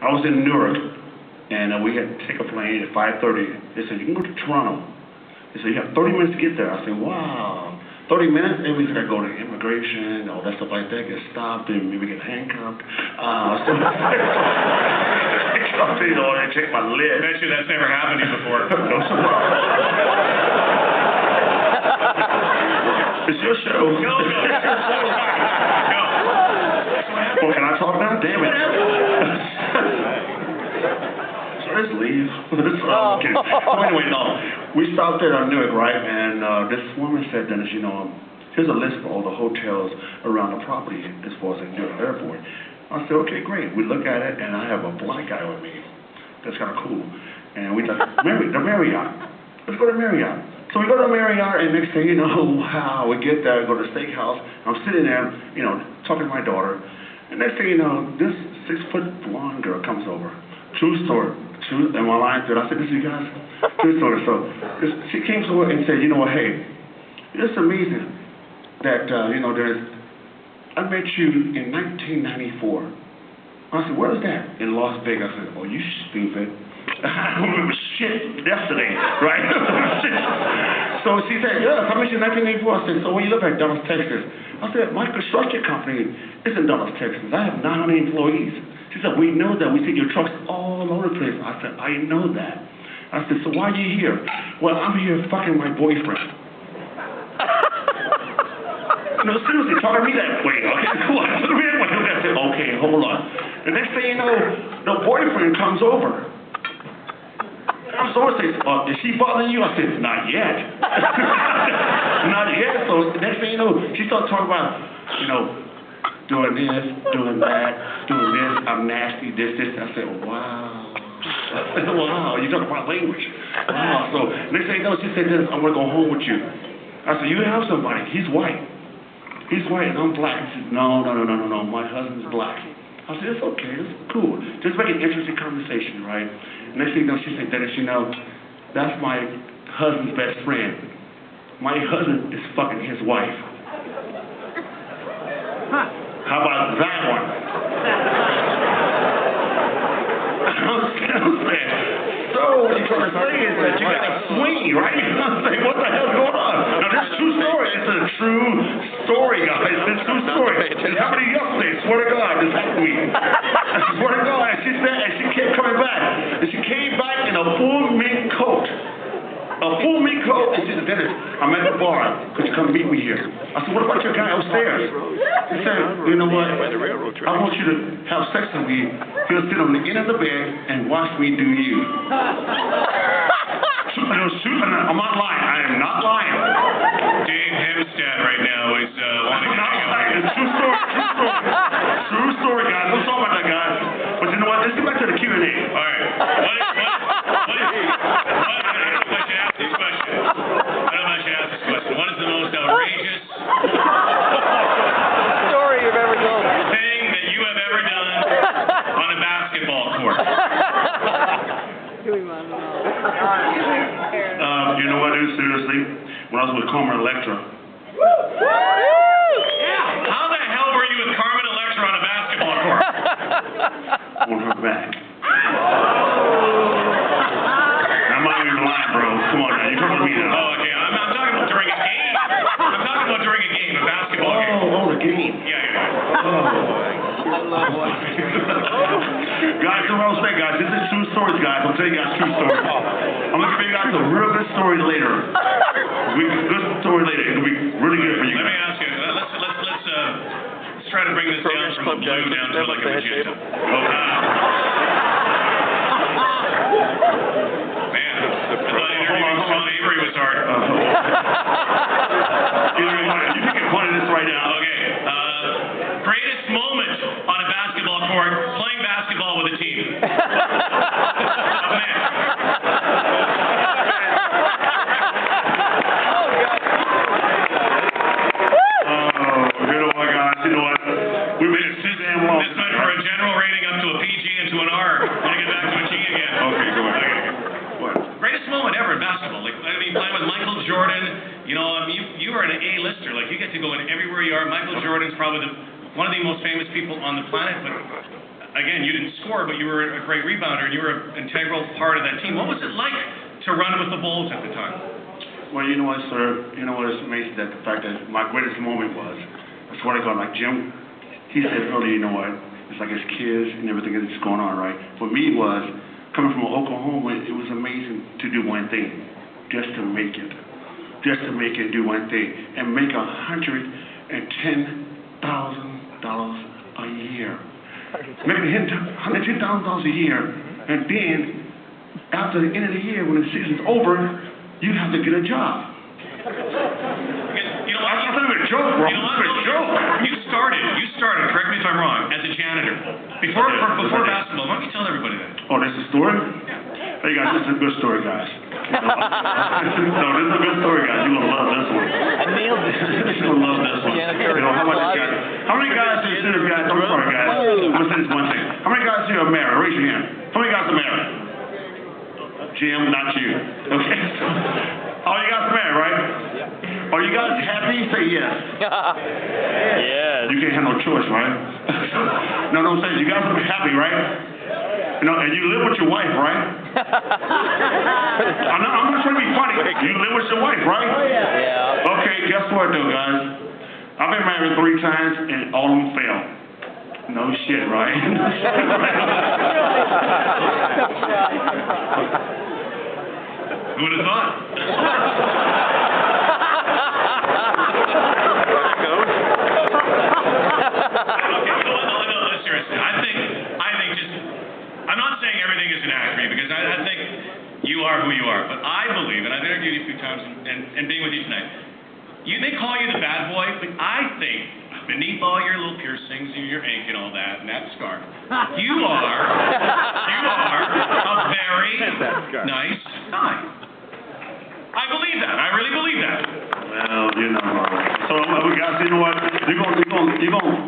I was in Newark, and we had to take a plane at 5:30. They said, you can go to Toronto. They said, you have 30 minutes to get there. I said, wow. 30 minutes? Maybe we got to go to immigration, all that stuff like that, get stopped, and maybe get handcuffed. So, you know, they check my lid. I bet you that's never happened to you before. No, it's your show. No. Well, can I talk now? Damn it. So let's leave. Okay. So anyway, no. We stopped there on Newark, right? And this woman said, Dennis, you know, here's a list for all the hotels around the property as far as the Newark airport. I said, okay, great. We look at it, and I have a black guy with me. That's kind of cool. And we thought, the Marriott. Let's go to Marriott. So we go to Marriott, and next thing you know, wow, we get there, go to the steakhouse. I'm sitting there, you know, talking to my daughter. And next thing you know, this 6-foot blonde girl comes over. True story. Am I lying to it? I said, this is you guys? True story. So she came over and said, you know what, hey, it's amazing that, you know, I met you in 1994. I said, where was that? In Las Vegas. I said, oh, you stupid. I don't remember shit yesterday, right? So she said, yeah, I met you in 1984. I said, so where you live at? Dallas, Texas. I said, my construction company is in Dallas, Texas. I have 900 employees. She said, we know that. We see your trucks all over the place. I said, I know that. I said, so why are you here? Well, I'm here fucking my boyfriend. No, seriously, talking to me that way. Okay, cool. I said, okay, hold on. The next thing you know, the boyfriend comes over. I'm so says, is she bothering you? I said, not yet. Not yet. So the next thing you know, she starts talking about, you know, doing this, doing that, doing this, I'm nasty, this. I said, wow. I said, wow, you talking about language. Wow. So next thing you know, she said, Dennis, I'm going to go home with you. I said, you have somebody. He's white. He's white and I'm black. He said, no, my husband's black. I said, it's okay, it's cool. Just make an interesting conversation, right? Next thing you know, she said, Dennis, you know, that's my husband's best friend. My husband is fucking his wife. How about that one? I'm saying, so what you're trying to say is that you got to swing, right? I'm saying, what the hell's going on? Now, this is a true story. It's a true story, guys. It's a true story. It happened to yesterday. Swear to God, this happened to me. I swear to God. And she said, and she kept coming back. And she came back in a full mink coat. A full mink coat. And she said, Dennis, I'm at the bar. Could you come meet me here? I said, what about your guy upstairs? He said, you know what? I want you to have sex with me. He'll sit on the end of the bed and watch me do you. I'm not lying. I am not lying. Dave Hempstead right now is wanting to hang out. It's true story. True story, guys. Don't talk about that, guys. But you know what? Let's get back to the Q&A. All right. I don't know if I should ask this question. What is the most outrageous story you've ever told? thing that you have ever done on a basketball court? You know what, dude? Seriously, when I was with Carmen Electra. How the hell were you with Carmen Electra on a basketball court? On her back. I'm not even lying, bro. Come on now. You're talking to me now. Oh, okay. I'm talking about during a game. I'm talking about during a game, a basketball game. Oh, the game. Yeah. Guys, don't understand, guys. This is true stories, guys. I'm telling you guys true stories. I'm going to give you guys a real good story later. Good story later. It'll be really good for you. Let me ask you. Let's try to bring this down from a blue down to like a magenta. Man, Sean Avery was hard. You can get one of this right now. Okay. Greatest moment on a basketball court, playing basketball with a team. You know what? We made it too damn long. This went for a general rating up to a PG and to an R. I'm going to get back to a G again. Okay, go ahead. What? Greatest moment ever in basketball. Like, I mean, playing with Michael Jordan. You know, you are an A-lister. Like, you get to go in everywhere you are. Michael Jordan's probably one of the most famous people on the planet. But again, you didn't score, but you were a great rebounder, and you were an integral part of that team. What was it like to run with the Bulls at the time? Well, you know what, sir? You know what? It's amazing that the fact that my greatest moment was, I swear to God, like Jim, he said earlier, you know what? It's like his kids and everything that's going on, right? For me, it was coming from Oklahoma. It was amazing to do one thing, just to make it, do one thing, and make $110,000 a year. Making $110,000 a year, and then after the end of the year, when the season's over, you have to get a job. You know what? I thought it was a joke, bro. You know what? It was a joke. You started, correct me if I'm wrong, as a janitor. Before basketball, why don't you tell everybody that? Oh, that's a story? Hey guys, this is a good story, guys. No, this is a good story, guys. You're gonna love this one. I nailed it. You're gonna love this one. You know, how many guys do you see guys? I'm sorry, guys. I'm gonna say this one thing. How many guys here are married? Raise your hand. How many guys are married? Jim, not you. Okay. All you guys are married, right? Are you guys happy? Say yes. Yes. You can't have no choice, right? No, I'm saying you guys are happy, right? You know, and you live with your wife, right? I'm not trying to be funny. You live with your wife, right? Yeah. Okay, guess what, though, guys? I've been married 3 times, and all of them failed. No shit, right? Who would have thought? No, seriously. I think just, I'm not saying everything is inaccurate, because I think you are who you are, but I believe, and I've interviewed you a few times, and being with you tonight, they call you the bad boy, but I think beneath all your little piercings and your ink and all that, and that scarf, you are a very nice guy. I believe that. I really believe that. Well, you know, so guys, you know what? You're gonna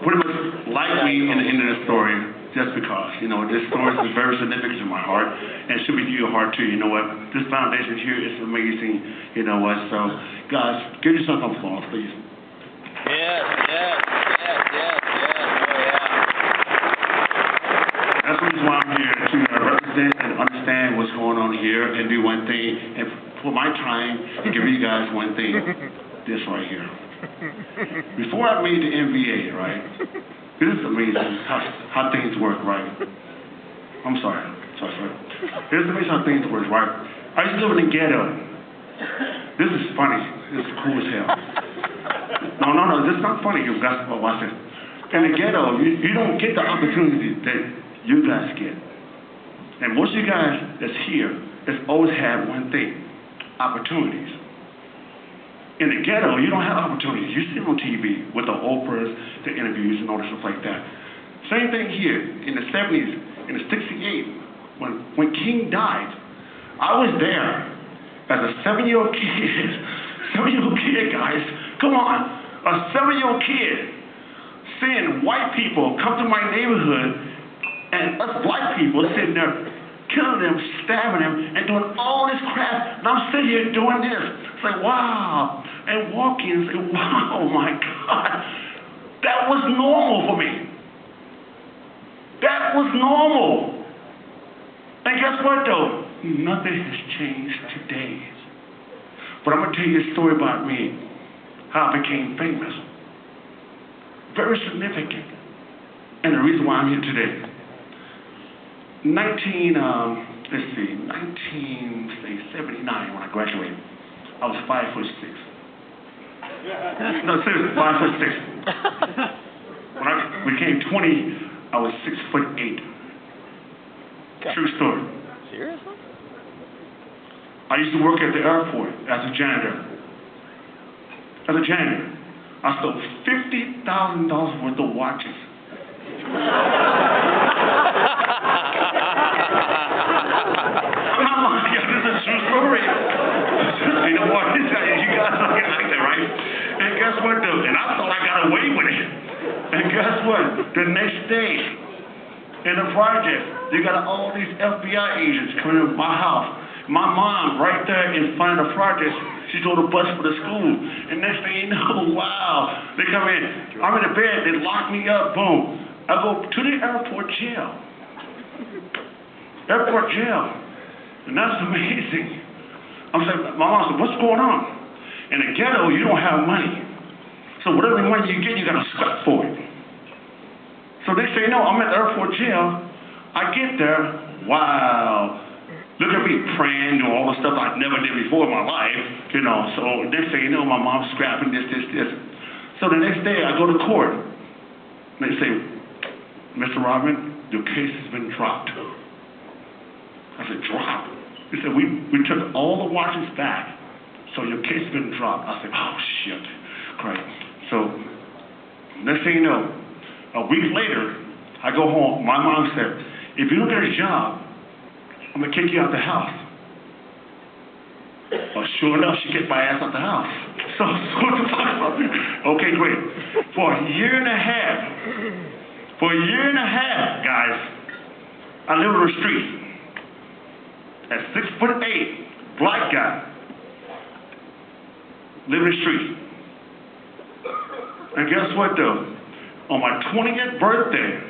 pretty much like me in the end of the story, just because, you know, this story is very significant to my heart, and it should be to your heart too. You know what? This foundation here is amazing. You know what? So, guys, give yourself some applause, please. Yes. Oh, yeah. That's the reason why I'm here, to represent and understand what's going on here and do one thing, and for my time, and give you guys one thing, this right here. Before I made the NBA, right, this is amazing how things work, right? I'm sorry. This is amazing how things work, right? I used to live in the ghetto. This is funny. This is cool as hell. No, this is not funny. You guys, watch it. In the ghetto, you don't get the opportunity that you guys get. And most of you guys that's here has always had one thing, opportunities. In the ghetto, you don't have opportunities. You see them on TV with the Oprahs, the interviews, and all this stuff like that. Same thing here in the 70s, in the 68, when King died. I was there as a 7-year-old kid. 7-year-old kid, guys. Come on. A 7-year-old kid seeing white people come to my neighborhood and us black people sitting there killing them, stabbing them, and doing all this crap. And I'm sitting here doing this. It's like, wow. And walking and say, wow, oh my God. That was normal for me. That was normal. And guess what, though? Nothing has changed today. But I'm going to tell you a story about me, how I became famous. Very significant. And the reason why I'm here today. 1979, when I graduated, I was 5'6". No, seriously, 5'6". When I became 20, I was 6'8". True story. Seriously? I used to work at the airport as a janitor. I stole $50,000 worth of watches. I'm not lying. Yeah, this is a true story. You know what? You guys don't get like that, right? And guess what, though? And I thought I got away with it. And guess what? The next day, in the project, you got all these FBI agents coming to my house. My mom, right there in front of the project, she drove the bus for the school. And next thing you know, wow, they come in. I'm in the bed, they lock me up, boom. I go to the airport jail. Airport jail. And that's amazing. I'm saying, my mom said, what's going on? In the ghetto, you don't have money. So whatever money you get, you got to sweat for it. So they say, no, I'm at the airport jail. I get there, wow. Look at me praying, doing all the stuff I never did before in my life, you know. So they say, my mom's scrapping this. So the next day, I go to court. They say, Mr. Rodman, your case has been dropped. I said, dropped? They said, we took all the watches back, so your case has been dropped. I said, oh, shit. Great. So next thing you know, a week later, I go home. My mom said, if you don't get a job, I'm going to kick you out the house. Well, sure enough, she kicked my ass out the house. So what the fuck about it? Okay, great. For a year and a half, guys, I lived on the street. At 6'8", black guy, living in the street. And guess what, though? On my 20th birthday,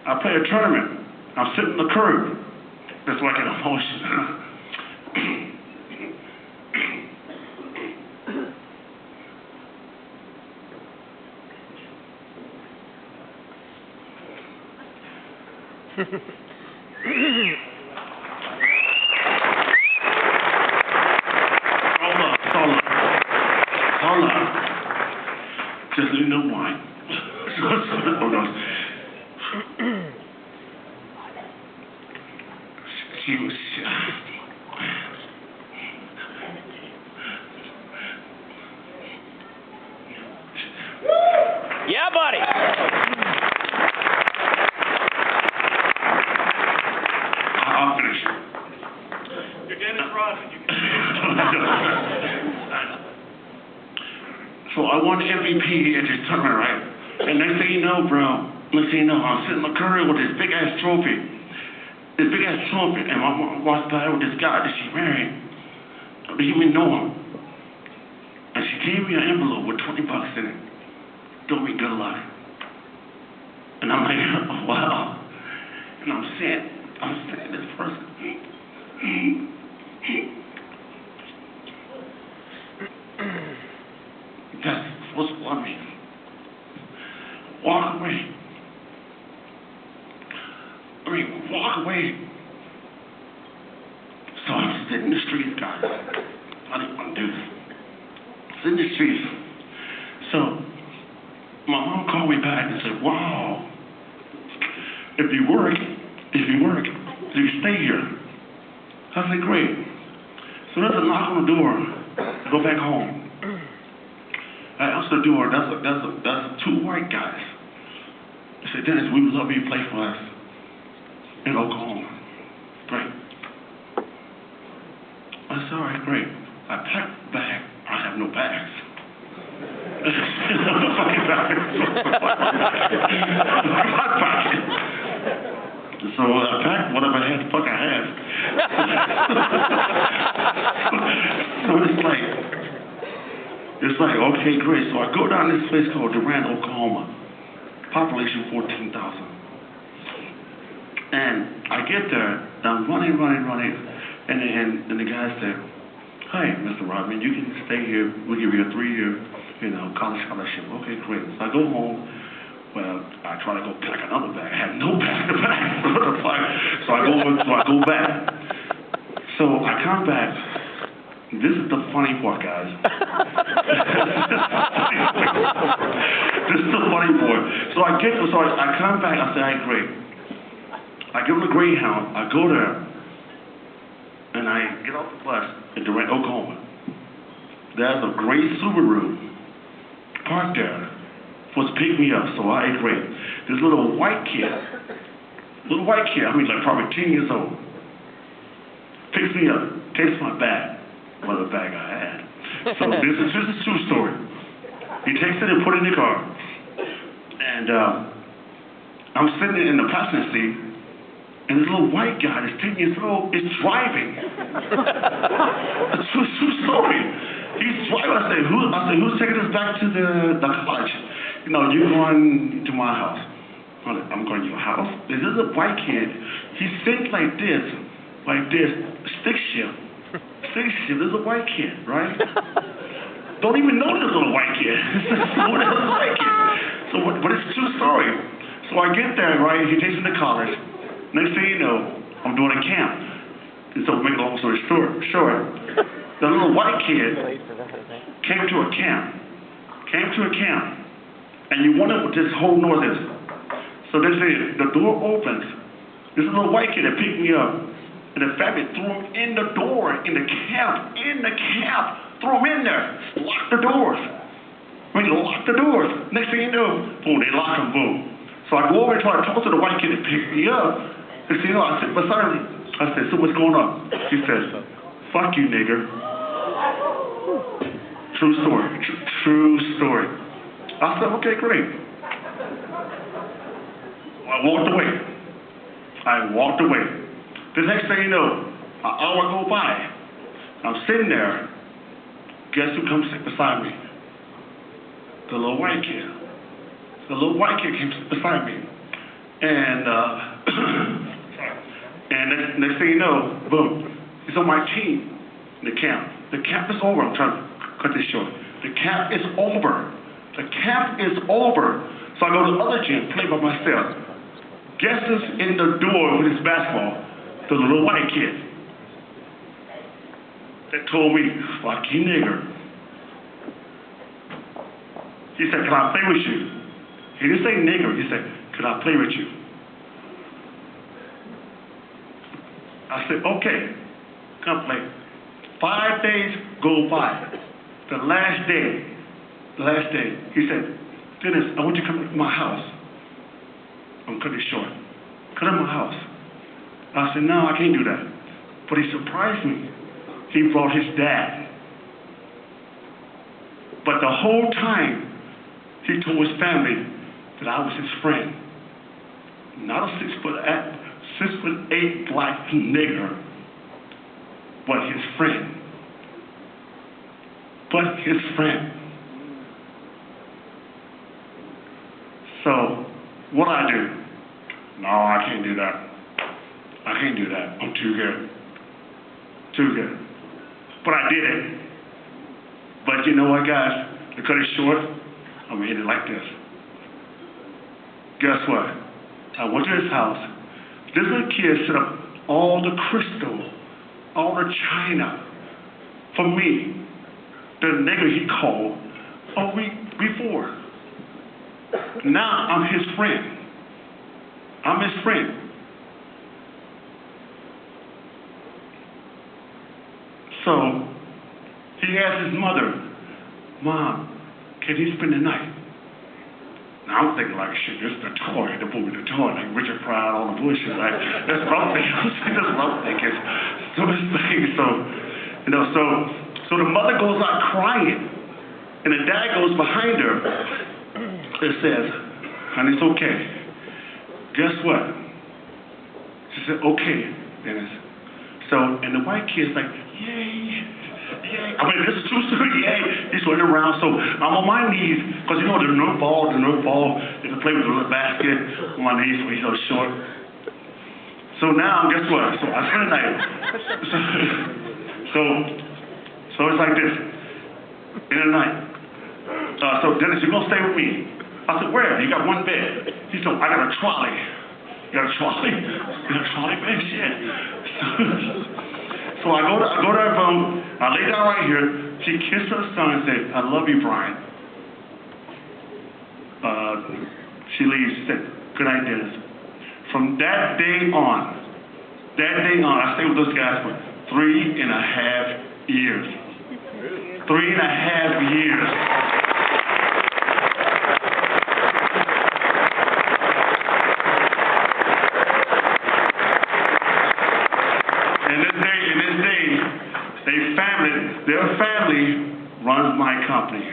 I play a tournament. I'm sitting on the curb. It's like an emotion. Hold on. Just a little wine. She was. Yeah, buddy. I'll finish. You're Dennis Rodman. You can So I won MVP at this tournament, right? And next thing you know, bro, I'm sitting in the curry with this big ass trophy. And my mom walked by with this guy that she married. I didn't even know him. And she gave me an envelope with $20 in it. Told me good luck. And I'm like, oh, wow. And I'm saying this person. That's supposed to love me. Walk away. Walk away. So I'm sitting in the streets, guys. I didn't want to do this. Sitting in the streets. So my mom called me back and said, wow, if you work, you stay here. I said, great. So there's a knock on the door. I go back home. I answer the door. That's two white guys. They said, Dennis, we would love you to play for us in Oklahoma. Great. I said, all right, great. I packed the bag. I have no bags. No fucking bags. My pocket. So I packed whatever I had. So it's like, okay, great. So I go down this place called Durant, Oklahoma. Population 14,000. And I get there, and I'm running. And the guy said, hi, Mr. Rodman, you can stay here. We'll give you a 3-year, college scholarship. Okay, great. So I go home. Well, I try to go pack another bag. I have no bag to pack. So I go back. So I come back. This is the funny part, guys. This is the funny part. So I come back. I say, all right, great. I give him the Greyhound. I go there, and I get off the bus in Durant, Oklahoma. There's a gray Subaru parked there. Was to pick me up, so I ate great. This little white kid, I mean like probably 10 years old, picks me up, takes my bag, whatever bag I had. So this is just a true story. He takes it and put it in the car. And I'm sitting in the passenger seat, and this little white guy that's 10 years old is driving. A true story. He's driving. I said, who's taking us back to the college? you know, you're going to my house. I'm going to your house. This is a white kid. He sits like this, stick shift. Stick shift. This is a white kid, right? Don't even know this little white kid. What is a white kid? So, but it's a true story. So I get there, right? He takes me to college. Next thing you know, I'm doing a camp. And so, make a long story short, the little white kid came to a camp. And you wonder what this whole noise is. So they say, the door opens. This little white kid that picked me up. And the family threw him in the door, in the camp. Threw him in there. Locked the doors. Next thing you know, boom, they lock him, boom. So I go over and try to talk to the white kid that picked me up. And you know, I sit beside him. I said, so what's going on? He says, fuck you, nigger. True story. True story. I said, okay, great. I walked away. The next thing you know, an hour go by. I'm sitting there. Guess who comes sit beside me? The little white kid. The little white kid came beside me. And and next thing you know, boom, he's on my team in the camp. The camp is over. I'm trying to cut this short. The camp is over. So I go to the other gym, play by myself. Guess who's in the door with his basketball? The little white kid. That told me, fuck you, nigger. He said, can I play with you? He didn't say nigger. He said, can I play with you? I said, okay, come play. 5 days go by. The last day, he said, Dennis, I want you to come to my house. I'm cutting it short. Come to my house. I said, no, I can't do that. But he surprised me. He brought his dad. But the whole time, he told his family that I was his friend. Not a 6'8" black nigger, but his friend. So, what I do? No, I can't do that. I'm too good. But I did it. But you know what, guys? To cut it short, I made it like this. Guess what? I went to his house. This little kid set up all the crystal, all the china for me. The nigger he called a week before. Now I'm his friend. So he asked his mother, Mom, can he spend the night? Now I'm thinking like, shit, this is the toy, the movie, the toy, like Richard Pryor, all the bullshit, right? That's what I'm thinking. So the mother goes out crying, and the dad goes behind her and says, honey, it's okay. Guess what? She said, okay, Dennis. So, and the white kid's like, yay. I mean, this is true story, yay. He's running around, so I'm on my knees, because you know the Nerf ball, you can play with the little basket on my knees when he's so short. So now, guess what? So I spent the night. So it's like this. In the night. So Dennis, you're going to stay with me. I said, where? You got one bed. He said, I got a trolley. You got a trolley? You got a trolley bed? Shit. So I go to her room. I lay down right here. She kissed her son and said, I love you, Brian. She leaves. She said, good night, Dennis. From that day on, I stayed with those guys for 3.5 years. 3.5 years. And this day, their family runs my company.